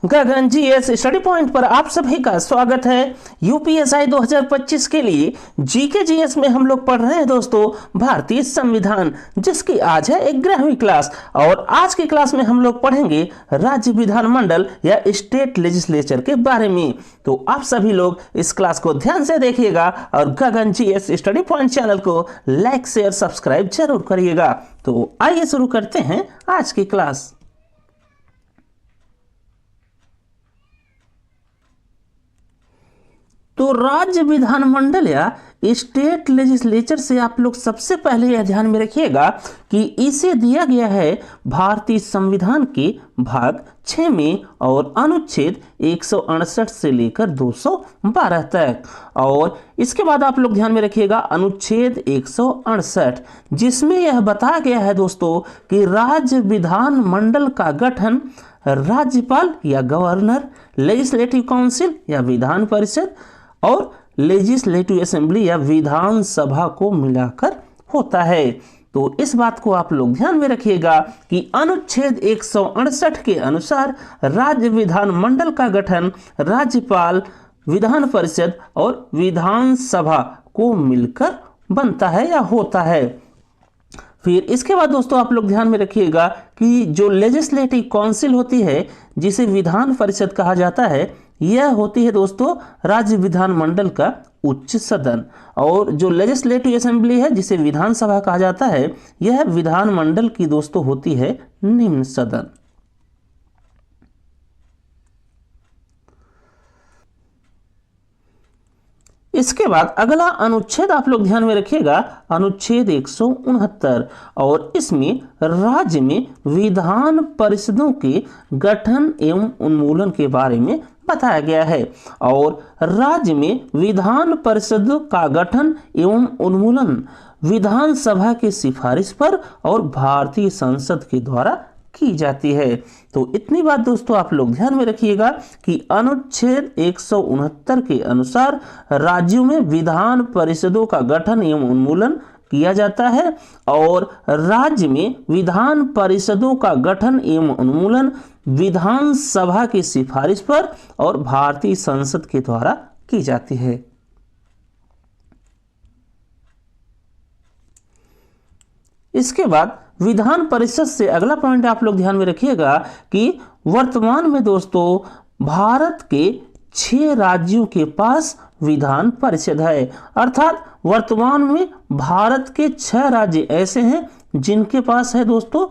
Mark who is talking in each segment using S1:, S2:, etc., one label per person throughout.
S1: गगन GS study point पर आप सभी का स्वागत है। यूपीएसआई 2025 के लिए जीके जीएस में हम लोग पढ़ रहे हैं दोस्तों भारतीय संविधान, जिसकी आज है 11वीं क्लास। और आज की क्लास में हम लोग पढ़ेंगे राज्य विधानमंडल या स्टेट लेजिस्लेचर के बारे में। तो आप सभी लोग इस क्लास को ध्यान से देखिएगा और गगन जीएस स्टडी पॉइंट चैनल को लाइक शेयर सब्सक्राइब जरूर करिएगा। तो आइए शुरू करते हैं आज की क्लास। तो राज्य विधानमंडल या स्टेट लेजिस्लेचर से आप लोग सबसे पहले यह ध्यान में रखिएगा कि इसे दिया गया है भारतीय संविधान के भाग 6 में और अनुच्छेद 168 से लेकर 212 तक। और इसके बाद आप लोग ध्यान में रखिएगा अनुच्छेद 168, जिसमें यह बताया गया है दोस्तों कि राज्य विधानमंडल का गठन राज्यपाल या गवर्नर, लेजिस्लेटिव काउंसिल या विधान परिषद और लेजिस्लेटिव असेंबली या विधानसभा को मिलाकर होता है। तो इस बात को आप लोग ध्यान में रखिएगा कि अनुच्छेद 168 के अनुसार राज्य विधानमंडल का गठन राज्यपाल, विधान परिषद और विधानसभा को मिलकर बनता है या होता है। फिर इसके बाद दोस्तों आप लोग ध्यान में रखिएगा कि जो लेजिस्लेटिव काउंसिल होती है, जिसे विधान परिषद कहा जाता है, यह होती है दोस्तों राज्य विधानमंडल का उच्च सदन। और जो लेजिस्लेटिव असेंबली है, जिसे विधानसभा कहा जाता है, यह विधानमंडल की दोस्तों होती है निम्न सदन। इसके बाद अगला अनुच्छेद आप लोग ध्यान में रखिएगा, अनुच्छेद 169, और इसमें राज्य में विधान परिषदों के गठन एवं उन्मूलन के बारे में बताया गया है। और राज्य में विधान परिषदों का गठन एवं उन्मूलन विधानसभा की सिफारिश पर और भारतीय संसद के द्वारा की जाती है। तो इतनी बात दोस्तों आप लोग ध्यान में रखिएगा कि अनुच्छेद 169 के अनुसार राज्यों में विधान परिषदों का गठन एवं उन्मूलन किया जाता है और राज्य में विधान परिषदों का गठन एवं उन्मूलन विधानसभा की सिफारिश पर और भारतीय संसद के द्वारा की जाती है। इसके बाद विधान परिषद से अगला पॉइंट आप लोग ध्यान में रखिएगा कि वर्तमान में दोस्तों भारत के 6 राज्यों के पास विधान परिषद है। अर्थात वर्तमान में भारत के 6 राज्य ऐसे हैं जिनके पास है दोस्तों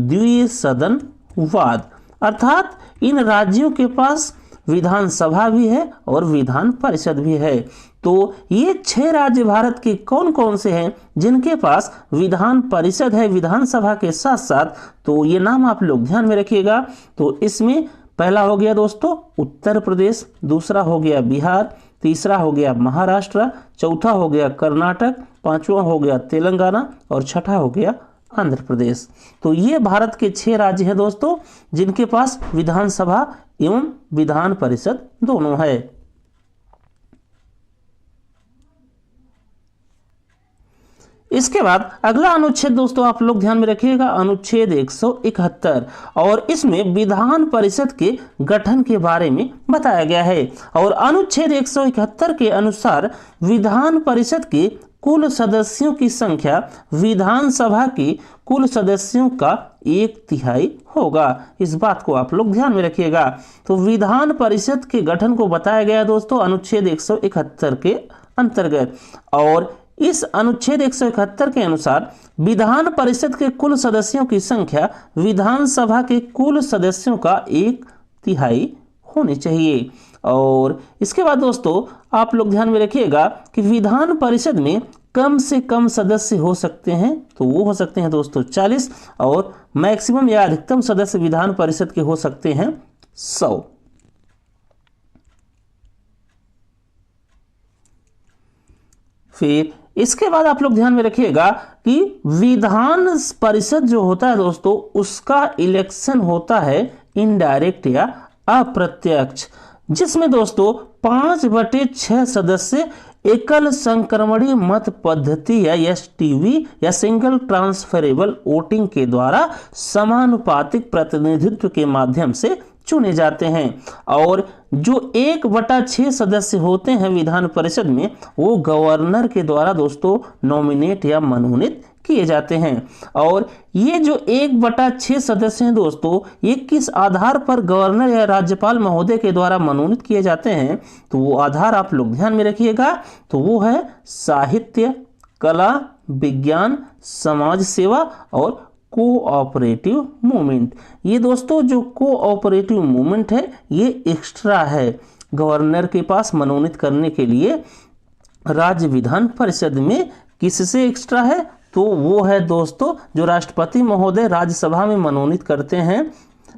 S1: द्विसदनवाद। अर्थात इन राज्यों के पास विधानसभा भी है और विधान परिषद भी है। तो ये 6 राज्य भारत के कौन कौन से हैं जिनके पास विधान परिषद है विधानसभा के साथ साथ, तो ये नाम आप लोग ध्यान में रखिएगा। तो इसमें पहला हो गया दोस्तों उत्तर प्रदेश, दूसरा हो गया बिहार, तीसरा हो गया महाराष्ट्र, चौथा हो गया कर्नाटक, पांचवा हो गया तेलंगाना और छठा हो गया आंध्र प्रदेश। तो ये भारत के 6 राज्य हैं दोस्तों जिनके पास विधानसभा एवं विधान परिषद दोनों है। इसके बाद अगला अनुच्छेद दोस्तों आप लोग ध्यान में रखिएगा, अनुच्छेद 171, और इसमें विधान परिषद के गठन के बारे में बताया गया है। और अनुच्छेद 171 के अनुसार विधान परिषद के कुल सदस्यों की संख्या विधानसभा के कुल सदस्यों का 1/3 होगा। इस बात को आप लोग ध्यान में रखिएगा। तो विधान परिषद के गठन को बताया गया दोस्तों अनुच्छेद 171 के अंतर्गत। और इस अनुच्छेद 171 के अनुसार विधान परिषद के कुल सदस्यों की संख्या विधानसभा के कुल सदस्यों का 1/3 होनी चाहिए। और इसके बाद दोस्तों आप लोग ध्यान में रखिएगा कि विधान परिषद में कम से कम सदस्य हो सकते हैं, तो वो हो सकते हैं दोस्तों 40, और मैक्सिमम या अधिकतम सदस्य विधान परिषद के हो सकते हैं 100। फिर इसके बाद आप लोग ध्यान में रखिएगा कि विधान परिषद जो होता है दोस्तों उसका इलेक्शन होता है इनडायरेक्ट या अप्रत्यक्ष, जिसमें दोस्तों 5/6 सदस्य एकल संक्रमणीय मत पद्धति या एसटीवी या सिंगल ट्रांसफरेबल वोटिंग के द्वारा समानुपातिक प्रतिनिधित्व के माध्यम से चुने जाते हैं। और जो 1/6 सदस्य होते हैं विधान परिषद में, वो गवर्नर के द्वारा दोस्तों नॉमिनेट या मनोनीत किए जाते हैं। और ये जो 1/6 सदस्य हैं दोस्तों, ये किस आधार पर गवर्नर या राज्यपाल महोदय के द्वारा मनोनीत किए जाते हैं, तो वो आधार आप लोग ध्यान में रखिएगा। तो वो है साहित्य, कला, विज्ञान, समाज सेवा और कोऑपरेटिव मूवमेंट। ये दोस्तों जो कोऑपरेटिव मूवमेंट है, ये एक्स्ट्रा है गवर्नर के पास मनोनीत करने के लिए। राज्य विधान परिषद में किससे एक्स्ट्रा है, तो वो है दोस्तों जो राष्ट्रपति महोदय राज्यसभा में मनोनीत करते हैं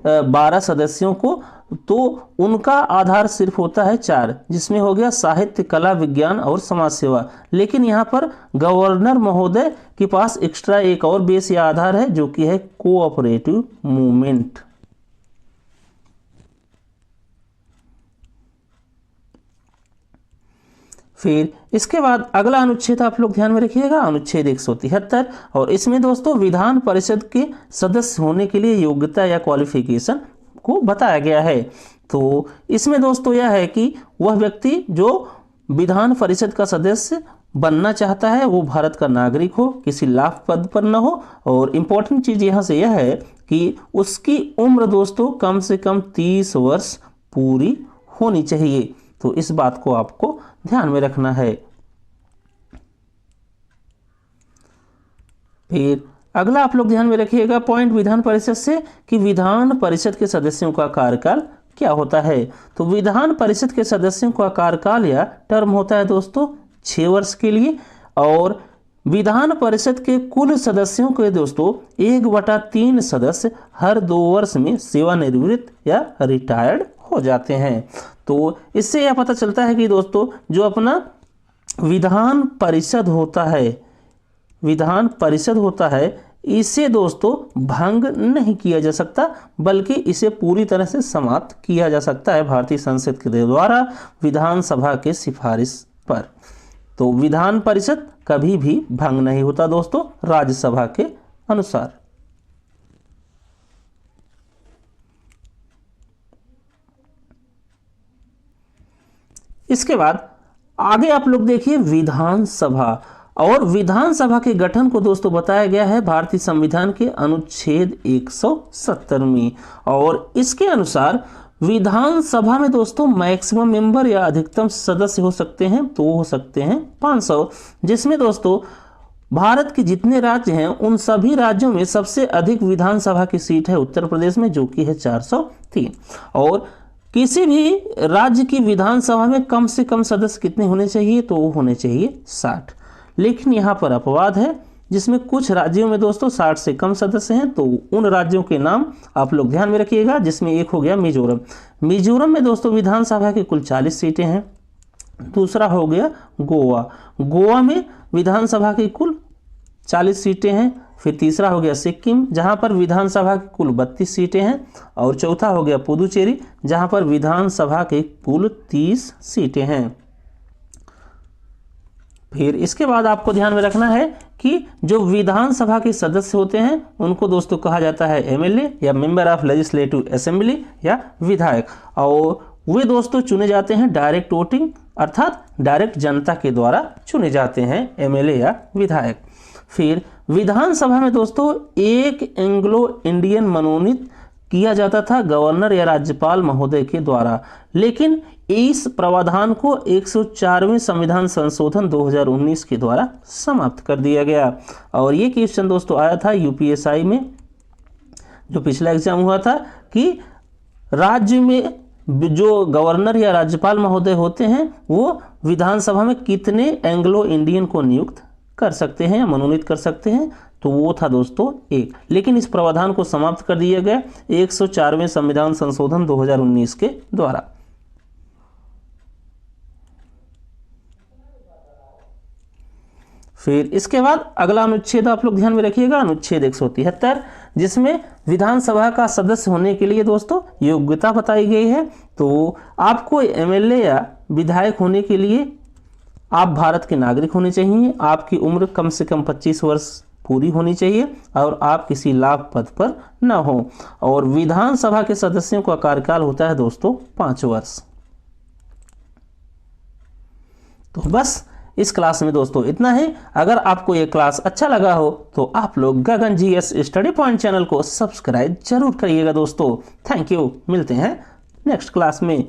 S1: 12 सदस्यों को, तो उनका आधार सिर्फ होता है 4, जिसमें हो गया साहित्य, कला, विज्ञान और समाज सेवा। लेकिन यहाँ पर गवर्नर महोदय के पास एक्स्ट्रा एक और बेस या आधार है, जो कि है कोऑपरेटिव मूवमेंट। फिर इसके बाद अगला अनुच्छेद आप लोग ध्यान में रखिएगा, अनुच्छेद 173। और इसमें दोस्तों विधान परिषद के सदस्य होने के लिए योग्यता या क्वालिफिकेशन को बताया गया है। तो इसमें दोस्तों यह है कि वह व्यक्ति जो विधान परिषद का सदस्य बनना चाहता है वो भारत का नागरिक हो, किसी लाभ पद पर न हो। और इम्पोर्टेंट चीज़ यहाँ से यह है कि उसकी उम्र दोस्तों कम से कम 30 वर्ष पूरी होनी चाहिए। तो इस बात को आपको ध्यान में रखना है। फिर अगला आप लोग ध्यान में रखिएगा पॉइंट विधान परिषद से, कि विधान परिषद के सदस्यों का कार्यकाल क्या होता है। तो विधान परिषद के सदस्यों का कार्यकाल या टर्म होता है दोस्तों 6 वर्ष के लिए। और विधान परिषद के कुल सदस्यों के दोस्तों 1/3 सदस्य हर 2 वर्ष में सेवानिवृत्त या रिटायर्ड हो जाते हैं। तो इससे यह पता चलता है कि दोस्तों जो अपना विधान परिषद होता है, इसे दोस्तों भंग नहीं किया जा सकता, बल्कि इसे पूरी तरह से समाप्त किया जा सकता है भारतीय संसद के द्वारा विधानसभा के सिफारिश पर। तो विधान परिषद कभी भी भंग नहीं होता दोस्तों राज्यसभा के अनुसार। इसके बाद आगे आप लोग देखिए विधानसभा। और विधानसभा के गठन को दोस्तों बताया गया है भारतीय संविधान के अनुच्छेद 170 में। और इसके अनुसार विधानसभा में दोस्तों मैक्सिमम मेंबर या अधिकतम सदस्य हो सकते हैं, तो वो हो सकते हैं 500, जिसमें दोस्तों भारत के जितने राज्य हैं उन सभी राज्यों में सबसे अधिक विधानसभा की सीट है उत्तर प्रदेश में, जो कि है 403। और किसी भी राज्य की विधानसभा में कम से कम सदस्य कितने होने चाहिए, तो वो होने चाहिए 60। लेकिन यहाँ पर अपवाद है, जिसमें कुछ राज्यों में दोस्तों 60 से कम सदस्य हैं। तो उन राज्यों के नाम आप लोग ध्यान में रखिएगा, जिसमें एक हो गया मिजोरम। मिजोरम में दोस्तों विधानसभा की कुल 40 सीटें हैं। दूसरा हो गया गोवा। गोवा में विधानसभा की कुल 40 सीटें हैं। फिर तीसरा हो गया सिक्किम, जहां पर विधानसभा की कुल 32 सीटें हैं। और चौथा हो गया पुदुचेरी, जहां पर विधानसभा की कुल 30 सीटें हैं। फिर इसके बाद आपको ध्यान में रखना है कि जो विधानसभा के सदस्य होते हैं उनको दोस्तों कहा जाता है एमएलए या मेंबर ऑफ लेजिस्लेटिव असेंबली या विधायक। और वे दोस्तों चुने जाते हैं डायरेक्ट वोटिंग, अर्थात डायरेक्ट जनता के द्वारा चुने जाते हैं एमएलए या विधायक। फिर विधानसभा में दोस्तों एक एंग्लो इंडियन मनोनीत किया जाता था गवर्नर या राज्यपाल महोदय के द्वारा, लेकिन इस प्रावधान को 104वें संविधान संशोधन 2019 के द्वारा समाप्त कर दिया गया। और ये क्वेश्चन दोस्तों आया था यूपीएसआई में, जो पिछला एग्जाम हुआ था, कि राज्य में जो गवर्नर या राज्यपाल महोदय होते हैं वो विधानसभा में कितने एंग्लो इंडियन को नियुक्त कर सकते हैं या मनोनीत कर सकते हैं, तो वो था दोस्तों 1। लेकिन इस प्रावधान को समाप्त कर दिया गया 104वें संविधान संशोधन 2019 के द्वारा। फिर इसके बाद अगला अनुच्छेद आप लोग ध्यान में रखिएगा, अनुच्छेद 173, जिसमें विधानसभा का सदस्य होने के लिए दोस्तों योग्यता बताई गई है। तो आपको एमएलए या विधायक होने के लिए आप भारत के नागरिक होने चाहिए, आपकी उम्र कम से कम 25 वर्ष पूरी होनी चाहिए और आप किसी लाभ पद पर न हो। और विधानसभा के सदस्यों का कार्यकाल होता है दोस्तों 5 वर्ष। तो बस इस क्लास में दोस्तों इतना ही। अगर आपको ये क्लास अच्छा लगा हो तो आप लोग गगन जीएस स्टडी पॉइंट चैनल को सब्सक्राइब जरूर करिएगा दोस्तों। थैंक यू, मिलते हैं नेक्स्ट क्लास में।